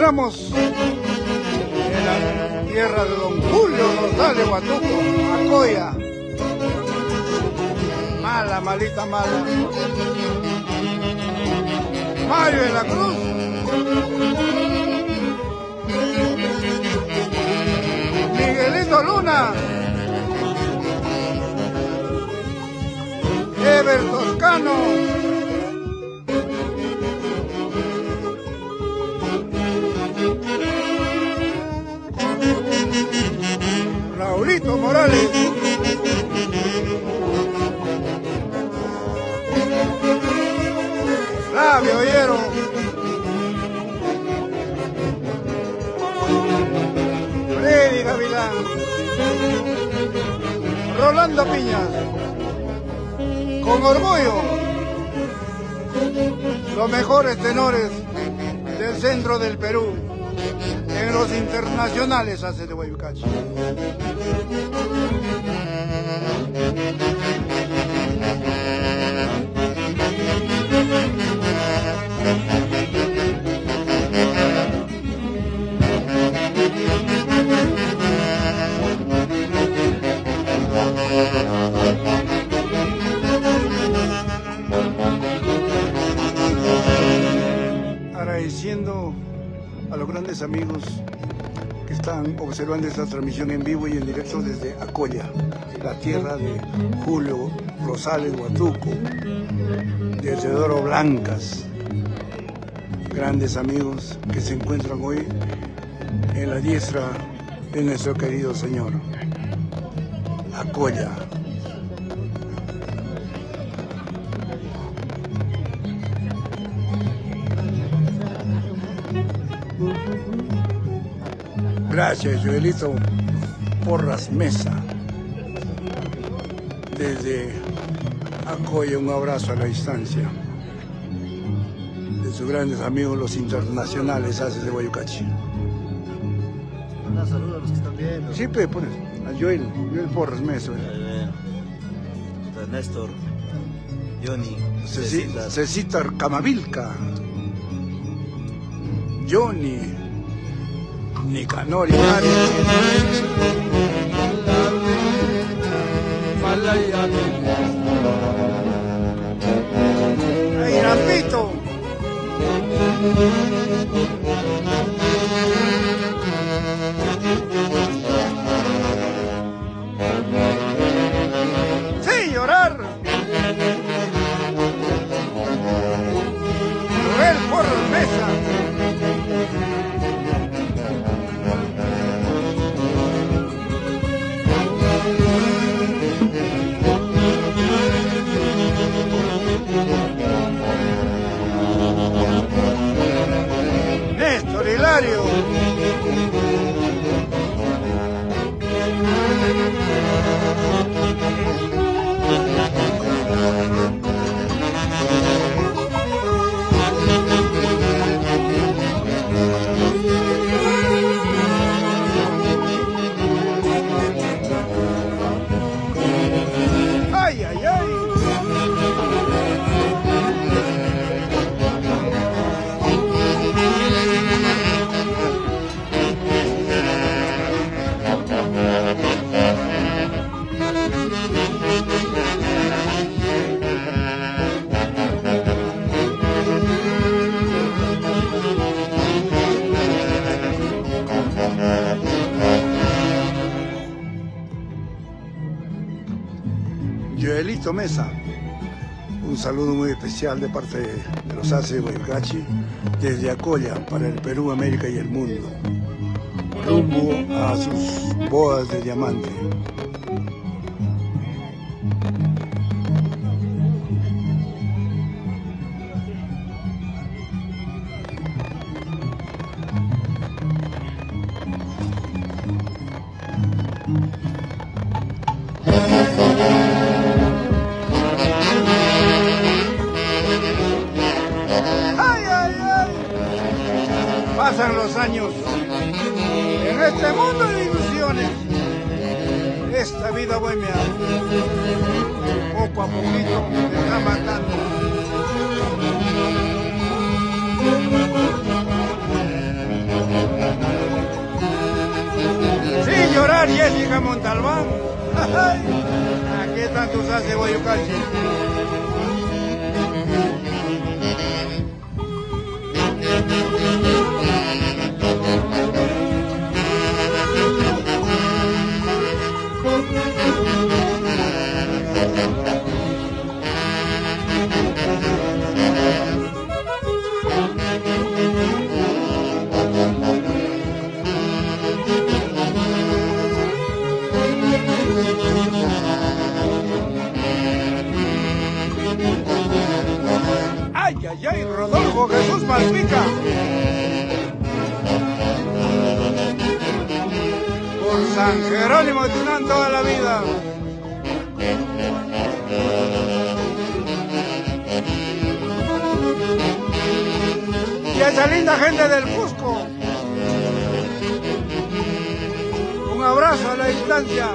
encontramos en la tierra de don Julio Rosales Huatuco, Acoya. Mala, malita, mala. Mario de la Cruz. Miguelito Luna. Ever Toscano. Raulito Morales. Flavio Ollero. Freddy Gavilán. Rolando Piñas. Con orgullo, los mejores tenores del centro del Perú en los internacionales hace de Guayucachi. Agradeciendo a los grandes amigos que están observando esta transmisión en vivo y en directo desde Acoya, la tierra de Julio Rosales Huatuco, de Teodoro Blancas, grandes amigos que se encuentran hoy en la diestra de nuestro querido Señor. Acoya. Gracias, Joelito Porras Mesa. Desde Acoya, un abrazo a la distancia. De sus grandes amigos, los internacionales, haces de Guayucachi. Un saludo a los que están viendo. Sí, pues, pones a Joel Porras Mesa. Néstor, Johnny, Cecita Camavilca, Johnny, Nicanor y ¡ay, Rampito! ¡Sin llorar! Joel Porras Mesa. Néstor Hilario. Ay, ay, ay. Joelito Mesa, un saludo muy especial de parte de los haces de Guayucachi, desde Acoya para el Perú, América y el mundo, rumbo a sus bodas de diamante. Pasan los años en este mundo de ilusiones, esta vida bohemia poco a poquito me está matando. Montalbán. Aquí están tus haces, Guayucachi. Ay, ay, ay, Rodolfo Jesús Malpica. Por San Jerónimo de Tunán toda la vida. Y a esa linda gente del Cusco. Un abrazo a la distancia.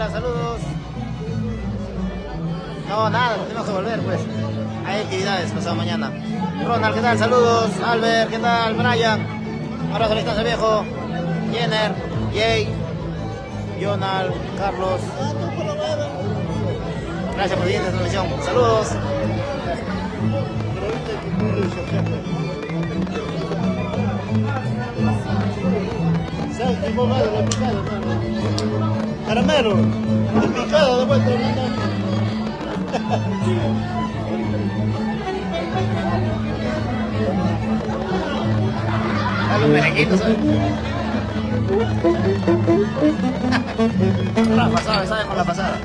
Ángela, saludos. No, nada, nos tenemos que volver, pues. Hay actividades pasado mañana. Ronald, ¿qué tal? Saludos. Albert, ¿qué tal? Brian. Abrazo a la distancia, viejo. Jenner, Jay, Jonal, Carlos. Gracias por la siguiente transmisión. Saludos. Caramelo, el picado de vuelta. A los merenguitos, ¿sabes? Rafa, ¿sabes con la pasada?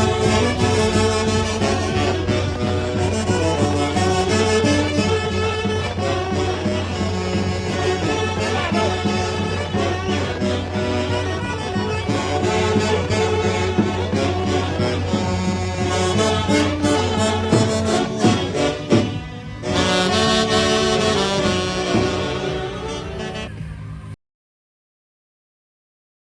Thank you.